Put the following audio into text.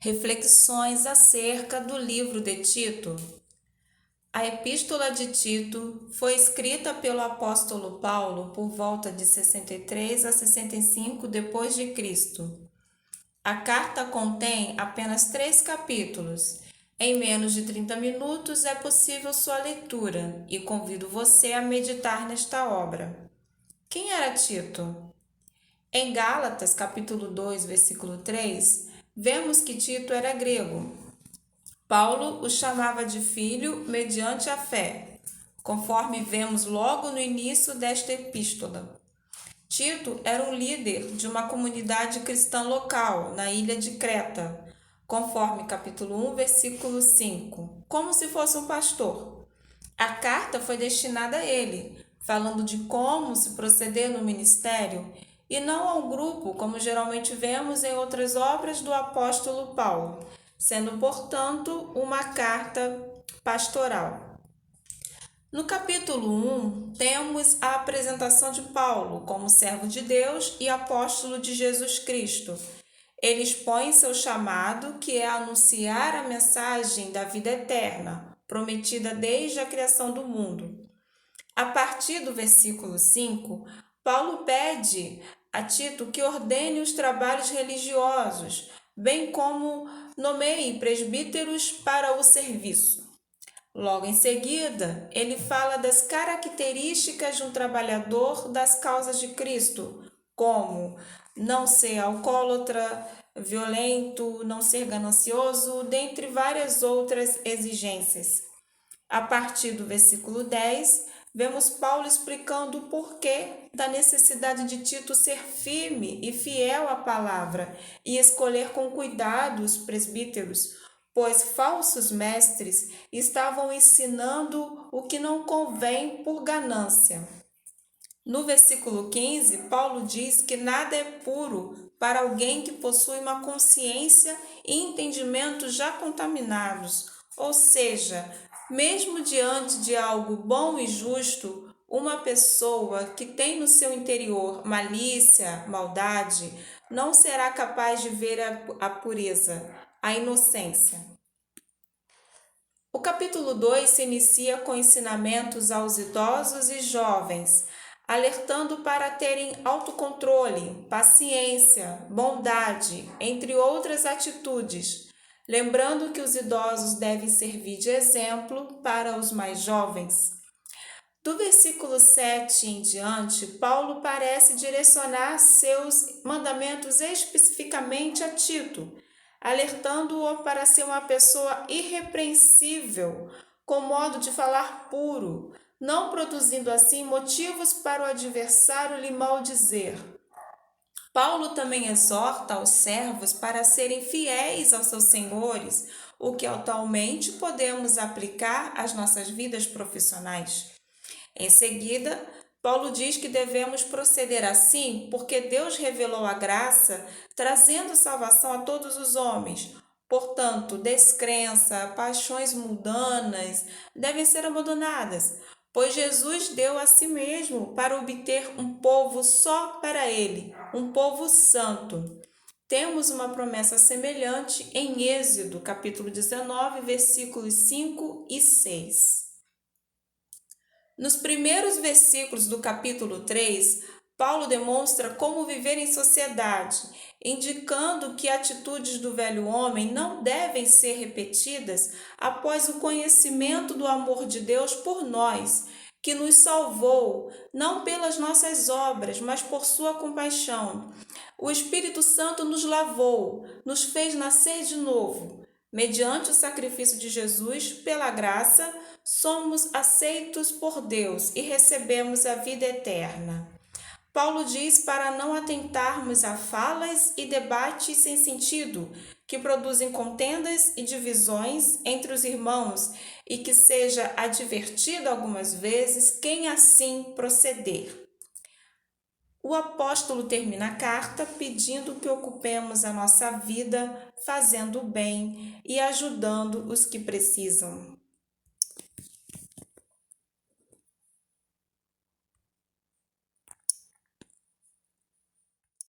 Reflexões acerca do livro de Tito. A Epístola de Tito foi escrita pelo apóstolo Paulo por volta de 63 a 65 depois de Cristo. A carta contém apenas 3 capítulos. Em menos de 30 minutos é possível sua leitura e convido você a meditar nesta obra. Quem era Tito? Em Gálatas, capítulo 2, versículo 3, vemos que Tito era grego. Paulo o chamava de filho mediante a fé, conforme vemos logo no início desta epístola. Tito era um líder de uma comunidade cristã local na ilha de Creta, conforme capítulo 1, versículo 5, como se fosse um pastor. A carta foi destinada a ele, falando de como se proceder no ministério e não ao grupo, como geralmente vemos em outras obras do apóstolo Paulo, sendo, portanto, uma carta pastoral. No capítulo 1, temos a apresentação de Paulo como servo de Deus e apóstolo de Jesus Cristo. Ele expõe seu chamado, que é anunciar a mensagem da vida eterna, prometida desde a criação do mundo. A partir do versículo 5, Paulo pede a Tito que ordene os trabalhos religiosos, bem como nomeie presbíteros para o serviço. Logo em seguida, ele fala das características de um trabalhador das causas de Cristo, como não ser alcoólatra, violento, não ser ganancioso, dentre várias outras exigências. A partir do versículo 10, vemos Paulo explicando o porquê da necessidade de Tito ser firme e fiel à palavra e escolher com cuidado os presbíteros, pois falsos mestres estavam ensinando o que não convém por ganância. No versículo 15, Paulo diz que nada é puro para alguém que possui uma consciência e entendimento já contaminados, ou seja, mesmo diante de algo bom e justo, uma pessoa que tem no seu interior malícia, maldade, não será capaz de ver a pureza, a inocência. O capítulo 2 se inicia com ensinamentos aos idosos e jovens, alertando para terem autocontrole, paciência, bondade, entre outras atitudes, lembrando que os idosos devem servir de exemplo para os mais jovens. Do versículo 7 em diante, Paulo parece direcionar seus mandamentos especificamente a Tito, alertando-o para ser uma pessoa irrepreensível, com modo de falar puro, não produzindo assim motivos para o adversário lhe maldizer. Paulo também exorta aos servos para serem fiéis aos seus senhores, o que atualmente podemos aplicar às nossas vidas profissionais. Em seguida, Paulo diz que devemos proceder assim porque Deus revelou a graça, trazendo salvação a todos os homens. Portanto, descrença, paixões mundanas devem ser abandonadas, pois Jesus deu a si mesmo para obter um povo só para ele, um povo santo. Temos uma promessa semelhante em Êxodo, capítulo 19, versículos 5 e 6. Nos primeiros versículos do capítulo 3, Paulo demonstra como viver em sociedade, indicando que atitudes do velho homem não devem ser repetidas após o conhecimento do amor de Deus por nós, que nos salvou, não pelas nossas obras, mas por sua compaixão. O Espírito Santo nos lavou, nos fez nascer de novo. Mediante o sacrifício de Jesus, pela graça, somos aceitos por Deus e recebemos a vida eterna. Paulo diz para não atentarmos a falas e debates sem sentido, que produzem contendas e divisões entre os irmãos, e que seja advertido algumas vezes quem assim proceder. O apóstolo termina a carta pedindo que ocupemos a nossa vida fazendo o bem e ajudando os que precisam.